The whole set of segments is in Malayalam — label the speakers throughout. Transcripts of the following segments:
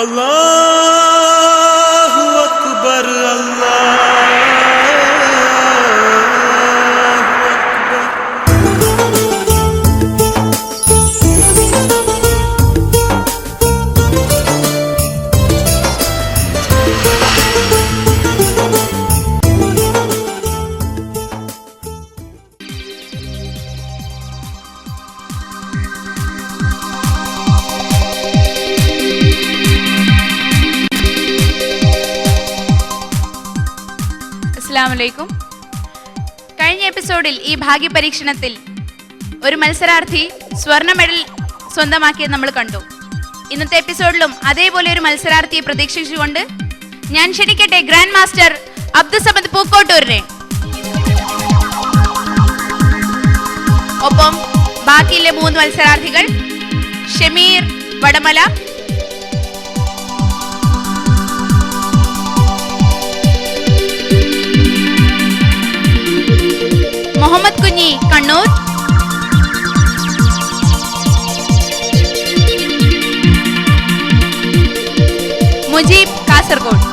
Speaker 1: അല്ലാഹു അക്ബർ
Speaker 2: അസ്സലാമു. കഴിഞ്ഞ എപ്പിസോഡിൽ ഈ ഭാഗ്യപരീക്ഷണത്തിൽ ഒരു മത്സരാർത്ഥി സ്വർണ്ണ മെഡൽ സ്വന്തമാക്കിയത് നമ്മൾ കണ്ടു. ഇന്നത്തെ എപ്പിസോഡിലും അതേപോലെ ഒരു മത്സരാർത്ഥിയെ പ്രതീക്ഷിച്ചുകൊണ്ട് ഞാൻ ക്ഷണിക്കട്ടെ ഗ്രാൻഡ് മാസ്റ്റർ അബ്ദുസമദ് പൂക്കോട്ടൂരിനെ. ഒപ്പം ബാക്കിയുള്ള 3 മത്സരാർത്ഥികൾ ഷമീർ വടമല, മുഹമ്മദ് കുഞ്ഞി കണ്ണൂർ, മുജീബ് കാസർഗോഡ്.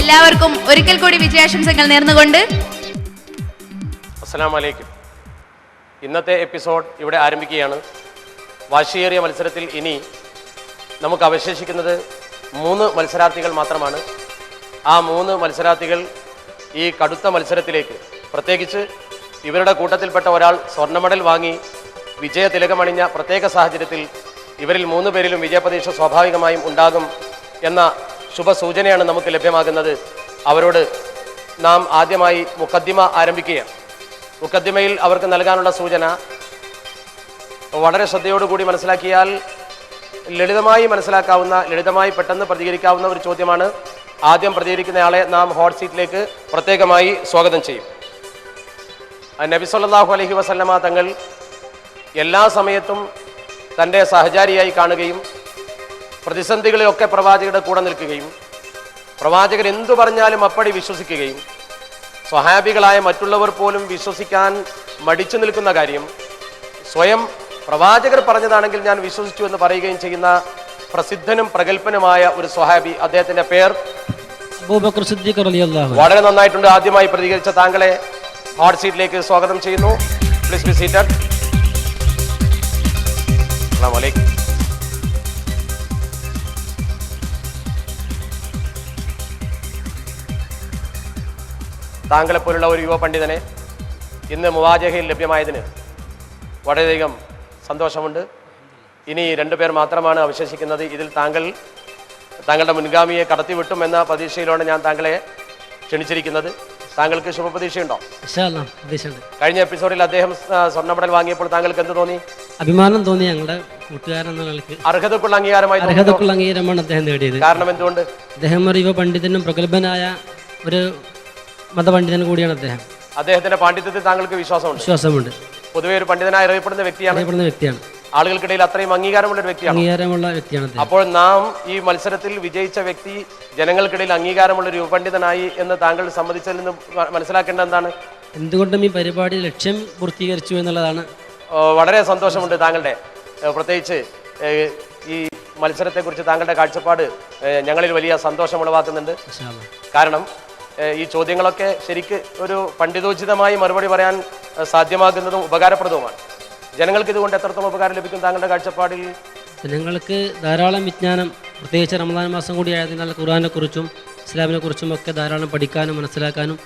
Speaker 2: എല്ലാവർക്കും ഒരിക്കൽ കൂടി വിജയാശംസകൾ നേർന്നുകൊണ്ട്
Speaker 3: അസ്സലാമു അലൈക്കും. ഇന്നത്തെ എപ്പിസോഡ് ഇവിടെ ആരംഭിക്കുകയാണ്. വാശിയേറിയ മത്സരത്തിൽ ഇനി നമുക്ക് അവശേഷിക്കുന്നത് 3 മത്സരാർത്ഥികൾ മാത്രമാണ്. ആ 3 മത്സരാർത്ഥികൾ ഈ കടുത്ത മത്സരത്തിലേക്ക്, പ്രത്യേകിച്ച് ഇവരുടെ കൂട്ടത്തിൽപ്പെട്ട ഒരാൾ സ്വർണ്ണ മെഡൽ വാങ്ങി വിജയതിലകമണിഞ്ഞ പ്രത്യേക സാഹചര്യത്തിൽ ഇവരിൽ 3 പേരിലും വിജയപ്രതീക്ഷ സ്വാഭാവികമായും ഉണ്ടാകും എന്ന ശുഭസൂചനയാണ് നമുക്ക് ലഭ്യമാകുന്നത്. അവരോട് നാം ആദ്യമായി മുഖദ്ദിമ ആരംഭിക്കുകയാണ്. മുഖദ്ദിമയിൽ അവർക്ക് നൽകാനുള്ള സൂചന വളരെ ശ്രദ്ധയോടുകൂടി മനസ്സിലാക്കിയാൽ ലളിതമായി മനസ്സിലാക്കാവുന്ന, ലളിതമായി പെട്ടെന്ന് പ്രതികരിക്കാവുന്ന ഒരു ചോദ്യമാണ്. ആദ്യം പ്രതികരിക്കുന്നയാളെ നാം ഹോട്ട് സീറ്റിലേക്ക് പ്രത്യേകമായി സ്വാഗതം ചെയ്യും. നബി സല്ലല്ലാഹു അലൈഹി വസല്ലമ തങ്ങൾ എല്ലാ സമയത്തും തൻ്റെ സഹചാരിയായി കാണുകയും പ്രതിസന്ധികളിലൊക്കെ പ്രവാചകരുടെ കൂടെ നിൽക്കുകയും പ്രവാചകർ എന്തു പറഞ്ഞാലും അപ്പടി വിശ്വസിക്കുകയും സ്വഹാബികളായ മറ്റുള്ളവർ പോലും വിശ്വസിക്കാൻ മടിച്ചു നിൽക്കുന്ന കാര്യം സ്വയം പ്രവാചകർ പറഞ്ഞതാണെങ്കിൽ ഞാൻ വിശ്വസിച്ചു എന്ന് പറയുകയും ചെയ്യുന്ന പ്രസിദ്ധനും പ്രഗൽഭനുമായ ഒരു സ്വഹാബി, അദ്ദേഹത്തിന്റെ പേർ
Speaker 4: അബൂബക്കർ സിദ്ദീഖ് റളിയല്ലാഹു അൻഹു.
Speaker 3: വളരെ നന്നായിട്ടുണ്ട്. ആദ്യമായി പ്രതികരിച്ച താങ്കളെ ഹോട്ട് സീറ്റിലേക്ക് സ്വാഗതം ചെയ്യുന്നു. Please be seated. അസ്സലാമു അലൈക്കും. താങ്കളെപ്പോലുള്ള ഒരു യുവ പണ്ഡിതനെ ഇന്ന് മുവാജഹയിൽ ലഭ്യമായതിന് വളരെയധികം സന്തോഷമുണ്ട്. ഇനി 2 പേർ മാത്രമാണ് അവശേഷിക്കുന്നത്. ഇതിൽ താങ്കളുടെ മുൻഗാമിയെ കടത്തിവിട്ടും എന്ന പ്രതീക്ഷയിലാണ് ഞാൻ താങ്കളെ ക്ഷണിച്ചിരിക്കുന്നത്. താങ്കൾക്ക് ശുഭപ്രതീക്ഷയുണ്ടോ? കഴിഞ്ഞ എപ്പിസോഡിൽ അദ്ദേഹം സ്വർണ്ണ മെഡൽ വാങ്ങിയപ്പോൾ താങ്കൾക്ക് എന്ത് തോന്നി?
Speaker 4: അഭിമാനം തോന്നി. ഞങ്ങളുടെ കൂട്ടുകാരൻ
Speaker 3: അർഹതക്കുള്ള അംഗീകാരമായി
Speaker 4: അംഗീകാരമാണ് അദ്ദേഹം നേടിയത്.
Speaker 3: കാരണം എന്തുകൊണ്ട്?
Speaker 4: അദ്ദേഹം ഒരു യുവ പണ്ഡിതനും പ്രഗത്ഭനായ ഒരു മതപണ്ഡിതൻ കൂടിയാണ് അദ്ദേഹം.
Speaker 3: അദ്ദേഹത്തിന്റെ പാണ്ഡിത്യത്തിൽ താങ്കൾക്ക് വിശ്വാസമുണ്ട്? പൊതുവെ ഒരു പണ്ഡിതനായി അറിയപ്പെടുന്ന വ്യക്തിയാണ്. ആളുകൾക്കിടയിൽ അത്രയും അംഗീകാരമുള്ള വ്യക്തിയാണ്. അപ്പോൾ നാം ഈ മത്സരത്തിൽ വിജയിച്ച വ്യക്തി ജനങ്ങൾക്കിടയിൽ അംഗീകാരമുള്ള ഒരു യുവപണ്ഡിതനായി എന്ന് താങ്കൾ സമ്മതിച്ചതിൽ നിന്ന് മനസ്സിലാക്കേണ്ടത് എന്താണ്?
Speaker 4: എന്തുകൊണ്ടും ഈ പരിപാടി ലക്ഷ്യം പൂർത്തീകരിച്ചു എന്നുള്ളതാണ്.
Speaker 3: വളരെ സന്തോഷമുണ്ട്. താങ്കളുടെ പ്രത്യേകിച്ച് ഈ മത്സരത്തെക്കുറിച്ച് താങ്കളുടെ കാഴ്ചപ്പാട് ഞങ്ങളിൽ വലിയ സന്തോഷം ഉളവാക്കുന്നുണ്ട്. കാരണം ഈ ചോദ്യങ്ങളൊക്കെ ശരിക്ക് ഒരു പണ്ഡിതോചിതമായി മറുപടി പറയാൻ സാധ്യമാകുന്നതും ഉപകാരപ്രദവുമാണ്. ജനങ്ങൾക്ക് ഇതുകൊണ്ട് എത്രത്തോളം ഉപകാരം ലഭിക്കും താങ്കളുടെ കാഴ്ചപ്പാടിൽ?
Speaker 4: ജനങ്ങൾക്ക് ധാരാളം വിജ്ഞാനം, പ്രത്യേകിച്ച് റമദാൻ മാസം കൂടി ആയതിനാൽ ഖുർആനെ കുറിച്ചും ഇസ്ലാമിനെ കുറിച്ചും ഒക്കെ ധാരാളം പഠിക്കാനും മനസ്സിലാക്കാനും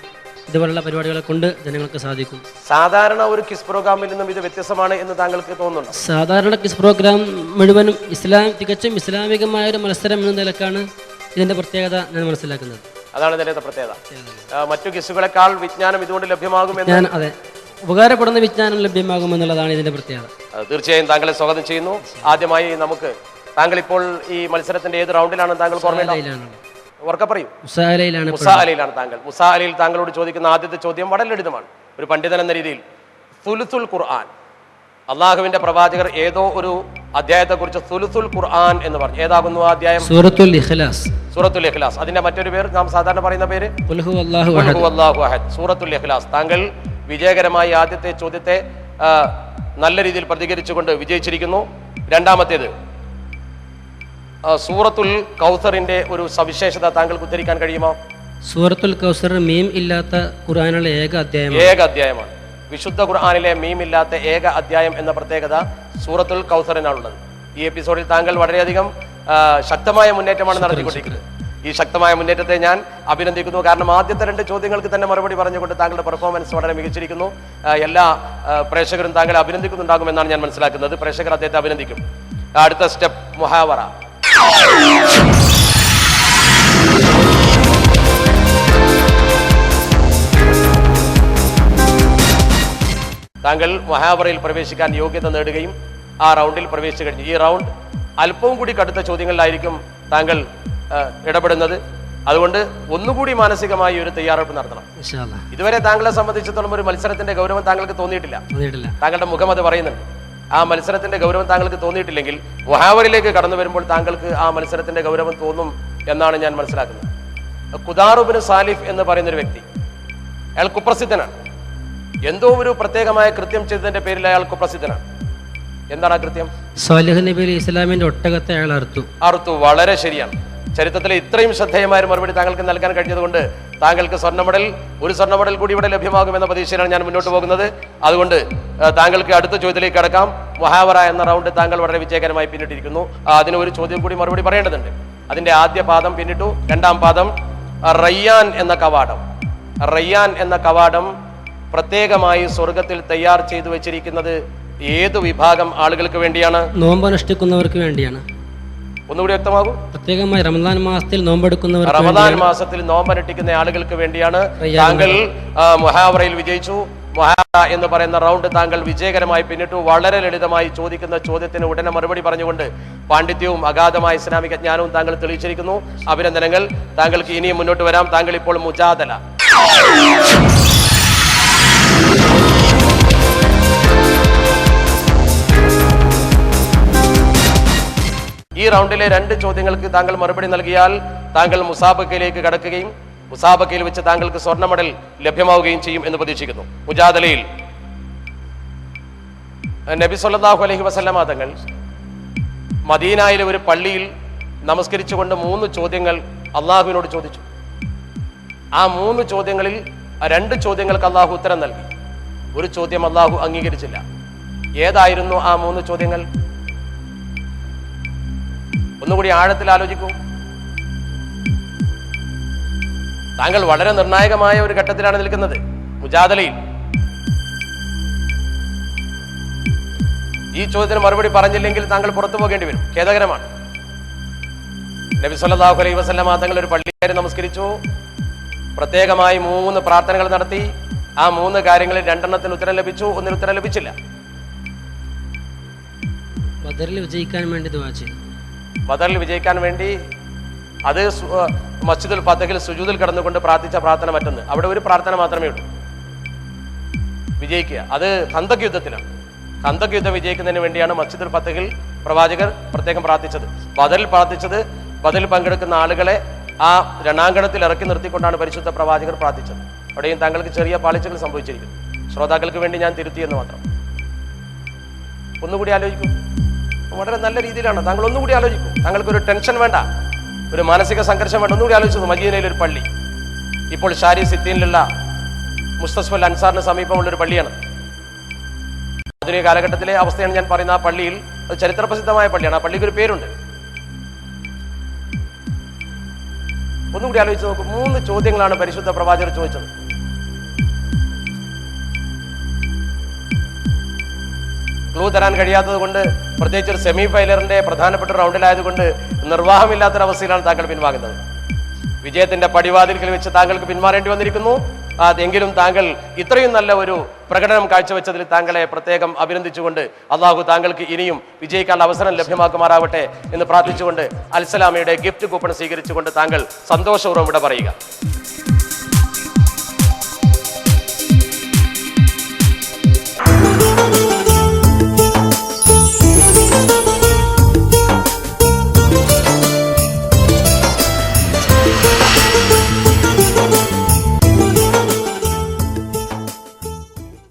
Speaker 4: ഇതുപോലുള്ള പരിപാടികളെ കൊണ്ട് ജനങ്ങൾക്ക് സാധിക്കും.
Speaker 3: സാധാരണ ഒരു ക്വിസ് പ്രോഗ്രാമിൽ നിന്നും ഇത് വ്യത്യസ്തമാണ് എന്ന് താങ്കൾക്ക് തോന്നുന്നുണ്ടോ?
Speaker 4: സാധാരണ ക്വിസ് പ്രോഗ്രാം മുഴുവനും തികച്ചും ഇസ്ലാമികമായ ഒരു മത്സരം എന്ന നിലക്കാണ് ഇതിന്റെ പ്രത്യേകത ഞാൻ മനസ്സിലാക്കുന്നത്.
Speaker 3: അതാണ് ഇതിന്റെ പ്രത്യേകത. മറ്റു ക്വിസുകളെക്കാൾ വിജ്ഞാനം ഇതുകൊണ്ട് ലഭ്യമാകും.
Speaker 4: അതെ, ഉപകാരപ്പെടുന്ന വിജ്ഞാനം ലഭ്യമാകുമെന്നുള്ളതാണ് ഇതിന്റെ പ്രത്യേകത.
Speaker 3: തീർച്ചയായും താങ്കളെ സ്വാഗതം ചെയ്യുന്നു. ആദ്യമായി നമുക്ക് താങ്കൾ ഇപ്പോൾ ഈ മത്സരത്തിന്റെ ഏത് റൗണ്ടിലാണ് താങ്കൾ? ഉറക്കെ പറയൂ. മുസാ അലിയിലാണ് താങ്കൾ. മുസാ അലിയിൽ താങ്കളോട് ചോദിക്കുന്ന ആദ്യത്തെ ചോദ്യം വളരെ ലളിതമാണ്. ഒരു പണ്ഡിതൻ എന്ന രീതിയിൽ സുലുസുൽ ഖുർആൻ, അള്ളാഹുവിന്റെ പ്രവാചകർ ഏതോ ഒരു അധ്യായത്തെക്കുറിച്ച് സുലുസുൽ ഖുർആൻ എന്ന് പറഞ്ഞു. ഏതാകുന്നു ആ അധ്യായം?
Speaker 4: സൂറത്തുൽ ഇഖ്ലാസ്.
Speaker 3: സൂറത്തുൽ ഇഖ്ലാസ്. അതിന്റെ മറ്റൊരു പേര് നാം സാധാരണ പറയുന്ന പേര്
Speaker 4: ഖുൽ ഹുവല്ലാഹു
Speaker 3: അഹദ്. സൂറത്തുൽ ഇഖ്ലാസ്. താങ്കൾ വിജയകരമായി ആദ്യത്തെ ചോദ്യത്തെ നല്ല രീതിയിൽ പ്രതികരിച്ചുകൊണ്ട് വിജയിച്ചിരിക്കുന്നു. രണ്ടാമത്തേത് സൂറത്തുൽ കൗസറിന്റെ ഒരു സവിശേഷത താങ്കൾക്ക് ഉദ്ധരിക്കാൻ കഴിയുമോ?
Speaker 4: സൂറത്തുൽ കൗസർ മീം ഇല്ലാത്ത ഖുർആനിലെ ഏക അധ്യായമാണ്.
Speaker 3: വിശുദ്ധ ഖുർആനിലെ മീം ഇല്ലാത്ത ഏക അധ്യായം എന്ന പ്രത്യേകത സൂറത്തുൽ കൗസറിനാണുള്ളത്. ഈ എപ്പിസോഡിൽ താങ്കൾ വളരെയധികം ശക്തമായ മുന്നേറ്റമാണ് നടത്തിക്കൊണ്ടിരിക്കുന്നത്. ഈ ശക്തമായ മുന്നേറ്റത്തെ ഞാൻ അഭിനന്ദിക്കുന്നു. കാരണം ആദ്യത്തെ 2 ചോദ്യങ്ങൾക്ക് തന്നെ മറുപടി പറഞ്ഞുകൊണ്ട് താങ്കളുടെ പെർഫോമൻസ് വളരെ മികച്ചിരിക്കുന്നു. എല്ലാ പ്രേക്ഷകരും താങ്കളെ അഭിനന്ദിക്കുന്നുണ്ടാകുമെന്നാണ് ഞാൻ മനസ്സിലാക്കുന്നത്. പ്രേക്ഷകർ അദ്ദേഹത്തെ അഭിനന്ദിക്കും. അടുത്ത സ്റ്റെപ്പ് മുഹാവറ. താങ്കൾ മുഹാവറയിൽ പ്രവേശിക്കാൻ യോഗ്യത നേടുകയും ആ റൗണ്ടിൽ പ്രവേശിച്ചു കഴിഞ്ഞു. ഈ റൗണ്ട് അല്പവും കൂടി കടുത്ത ചോദ്യങ്ങളിലായിരിക്കും താങ്കൾ ഇടപെടുന്നത്. അതുകൊണ്ട് ഒന്നുകൂടി മാനസികമായി ഒരു തയ്യാറെടുപ്പ് നടത്തണം. ഇതുവരെ താങ്കളെ സംബന്ധിച്ചിടത്തോളം ഒരു മത്സരത്തിന്റെ ഗൗരവം താങ്കൾക്ക് തോന്നിയിട്ടില്ല. താങ്കളുടെ മുഖം അത് പറയുന്നുണ്ട്. ആ മത്സരത്തിന്റെ ഗൗരവം താങ്കൾക്ക് തോന്നിയിട്ടില്ലെങ്കിൽ മുഹാവറിലേക്ക് കടന്നു വരുമ്പോൾ താങ്കൾക്ക് ആ മത്സരത്തിന്റെ ഗൗരവം തോന്നും എന്നാണ് ഞാൻ മനസ്സിലാക്കുന്നത്. ഖുദാർ ഇബ്നു സാലിഫ് എന്ന് പറയുന്ന ഒരു വ്യക്തി, അയാൾ കുപ്രസിദ്ധനാണ്. എന്തോ ഒരു പ്രത്യേകമായ കൃത്യം ചെയ്തതിന്റെ പേരിൽ അയാൾ കുപ്രസിദ്ധനാണ്. എന്താണ് ആ കൃത്യം?
Speaker 4: സാലിഹ് നബി അലൈഹി ഇസ്ലാമിന്റെ ഒട്ടകത്തെ അയാൾ അറുത്തു. വളരെ ശരിയാണ്. ചരിത്രത്തിലെ ഇത്രയും ശ്രദ്ധേയമായ മറുപടി താങ്കൾക്ക് നൽകാൻ കഴിഞ്ഞതുകൊണ്ട് താങ്കൾക്ക് ഒരു സ്വർണ്ണ മെഡൽ കൂടി ഇവിടെ ലഭ്യമാകുമെന്ന പ്രതീക്ഷയിലാണ് ഞാൻ മുന്നോട്ട് പോകുന്നത്. അതുകൊണ്ട് താങ്കൾക്ക് അടുത്ത ചോദ്യത്തിലേക്ക് കടക്കാം. മുഹാവറ എന്ന റൗണ്ട് താങ്കൾ വളരെ വിജയകരമായി പിന്നിട്ടിരിക്കുന്നു. അതിന് ഒരു ചോദ്യം കൂടി മറുപടി പറയേണ്ടതുണ്ട്. അതിന്റെ ആദ്യ പാദം പിന്നിട്ടു. രണ്ടാം പാദം റയ്യാൻ എന്ന കവാടം പ്രത്യേകമായി സ്വർഗത്തിൽ തയ്യാർ ചെയ്തു വെച്ചിരിക്കുന്നത് ഏത് വിഭാഗം ആളുകൾക്ക് വേണ്ടിയാണ്? നോമ്പനുഷ്ഠിക്കുന്നവർക്ക് വേണ്ടിയാണ്.
Speaker 3: ഒന്നുകൂടി വ്യക്തമാകും.
Speaker 4: പ്രത്യേകമായി റമദാൻ മാസത്തിൽ നോമ്പെടുക്കുന്നവർ,
Speaker 3: റമദാൻ മാസത്തിൽ നോമ്പനുഷ്ഠിക്കുന്ന ആളുകൾക്ക് വേണ്ടിയാണ്. താങ്കൾ മുഹാവറയിൽ വിജയിച്ചു. മുഹാവറ എന്ന് പറയുന്ന റൗണ്ട് താങ്കൾ വിജയകരമായി പിന്നിട്ടു. വളരെ ലളിതമായി ചോദിക്കുന്ന ചോദ്യത്തിന് ഉടനെ മറുപടി പറഞ്ഞുകൊണ്ട് പാണ്ഡിത്യവും അഗാധമായ ഇസ്ലാമിക ജ്ഞാനവും താങ്കൾ തെളിയിച്ചിരിക്കുന്നു. അഭിനന്ദനങ്ങൾ. താങ്കൾക്ക് ഇനിയും മുന്നോട്ട് വരാം. താങ്കൾ ഇപ്പോൾ മുജാദല. ഈ റൗണ്ടിലെ 2 ചോദ്യങ്ങൾക്ക് താങ്കൾ മറുപടി നൽകിയാൽ താങ്കൾ മുസാബക്കയിലേക്ക് കടക്കുകയും മുസാബക്കയിൽ വെച്ച് താങ്കൾക്ക് സ്വർണ്ണ മെഡൽ ലഭ്യമാവുകയും ചെയ്യും എന്ന് പ്രതീക്ഷിക്കുന്നു. മുജാദലയിൽ നബി സല്ലല്ലാഹു അലൈഹി വസല്ലമ തങ്ങൾ മദീനയിലെ ഒരു പള്ളിയിൽ നമസ്കരിച്ചുകൊണ്ട് 3 ചോദ്യങ്ങൾ അള്ളാഹുവിനോട് ചോദിച്ചു. ആ 3 ചോദ്യങ്ങളിൽ 2 ചോദ്യങ്ങൾക്ക് അള്ളാഹു ഉത്തരം നൽകി. ഒരു ചോദ്യം അള്ളാഹു അംഗീകരിച്ചില്ല. ഏതായിരുന്നു ആ 3 ചോദ്യങ്ങൾ? ഒന്നുകൂടി ആഴത്തിൽ ആലോചിക്കൂ. താങ്കൾ വളരെ നിർണായകമായ ഒരു ഘട്ടത്തിലാണ് നിൽക്കുന്നത് മുജാദലയിൽ. ഈ ചോദ്യത്തിന് മറുപടി പറഞ്ഞില്ലെങ്കിൽ താങ്കൾ പുറത്തു പോകേണ്ടി വരും. ഖേദകരമാണ്. നബി സല്ലല്ലാഹു അലൈഹി വസല്ലമ തങ്ങൾ ഒരു പള്ളിയിൽ നമസ്കരിച്ചു. പ്രത്യേകമായി 3 പ്രാർത്ഥനകൾ നടത്തി. ആ 3 കാര്യങ്ങളിൽ 2 ഉത്തരം ലഭിച്ചു, 1 ഉത്തരം ലഭിച്ചില്ല.
Speaker 4: ബദറിൽ വിജയിക്കാൻ വേണ്ടി ദുആ ചെയ്തു.
Speaker 3: ബദറിൽ വിജയിക്കാൻ വേണ്ടി അത് മസ്ജിദുൽ ഫതഹിൽ സുജൂദിൽ കിടന്നുകൊണ്ട് പ്രാർത്ഥിച്ച പ്രാർത്ഥന മറ്റൊന്ന്. അവിടെ ഒരു പ്രാർത്ഥന മാത്രമേ ഉള്ളൂ, വിജയിക്കുക. അത് ഖന്തക് യുദ്ധത്തിലാണ്. ഖന്തക് യുദ്ധം വിജയിക്കുന്നതിന് വേണ്ടിയാണ് മസ്ജിദുൽ ഫതഹിൽ പ്രവാചകർ പ്രത്യേകം പ്രാർത്ഥിച്ചത്. ബദറിൽ പ്രാർത്ഥിച്ചത്, ബദറിൽ പങ്കെടുക്കുന്ന ആളുകളെ ആ രണാങ്കണത്തിൽ ഇറക്കി നിർത്തിക്കൊണ്ടാണ് പരിശുദ്ധ പ്രവാചകർ പ്രാർത്ഥിച്ചത്. അവിടെയും താങ്കൾക്ക് ചെറിയ പാളിച്ചകൾ സംഭവിച്ചിരിക്കുന്നു. ശ്രോതാക്കൾക്ക് വേണ്ടി ഞാൻ തിരുത്തിയെന്ന് മാത്രം. ഒന്നുകൂടി ആലോചിക്കൂ. വളരെ നല്ല രീതിയിലാണ്. താങ്കൾ ഒന്നുകൂടി ആലോചിക്കും. താങ്കൾക്കൊരു ടെൻഷൻ വേണ്ട, ഒരു മാനസിക സംഘർഷം വേണ്ട. ഒന്നുകൂടി ആലോചിച്ചു. മദീനയിലെ ഒരു പള്ളി, ഇപ്പോൾ ഷാരി സിത്തീനിലുള്ള മുസ്തസ്ഫൽ അൻസാറിന് സമീപമുള്ളൊരു പള്ളിയാണ്. ആധുനിക കാലഘട്ടത്തിലെ അവസ്ഥയാണ് ഞാൻ പറയുന്നത്. ആ പള്ളിയിൽ, അത് ചരിത്രപ്രസിദ്ധമായ പള്ളിയാണ്. ആ പള്ളിക്ക് ഒരു പേരുണ്ട്. ഒന്നുകൂടി ആലോചിച്ച് നോക്കൂ. 3 ചോദ്യങ്ങളാണ് പരിശുദ്ധ പ്രവാചകർ ചോദിച്ചത്. ക്ലൂ തരാൻ കഴിയാത്തത് കൊണ്ട്, പ്രത്യേകിച്ച് ഒരു സെമി ഫൈനലിന്റെ പ്രധാനപ്പെട്ട റൗണ്ടിലായതുകൊണ്ട് നിർവാഹമില്ലാത്തൊരവസ്ഥയിലാണ് താങ്കൾ പിൻവാങ്ങുന്നത്. വിജയത്തിന്റെ പടിവാതിൽക്കൽ വെച്ച് താങ്കൾക്ക് പിന്മാറേണ്ടി വന്നിരിക്കുന്നു. അതെങ്കിലും താങ്കൾ ഇത്രയും നല്ല ഒരു പ്രകടനം കാഴ്ചവെച്ചതിൽ താങ്കളെ പ്രത്യേകം അഭിനന്ദിച്ചുകൊണ്ട് അള്ളാഹു താങ്കൾക്ക് ഇനിയും വിജയിക്കാനുള്ള അവസരം ലഭ്യമാക്കുമാറാവട്ടെ എന്ന് പ്രാർത്ഥിച്ചുകൊണ്ട് അൽസലാമയുടെ ഗിഫ്റ്റ് കൂപ്പൺ സ്വീകരിച്ചുകൊണ്ട് താങ്കൾ സന്തോഷപൂർവ്വം ഇവിടെ പറയുക.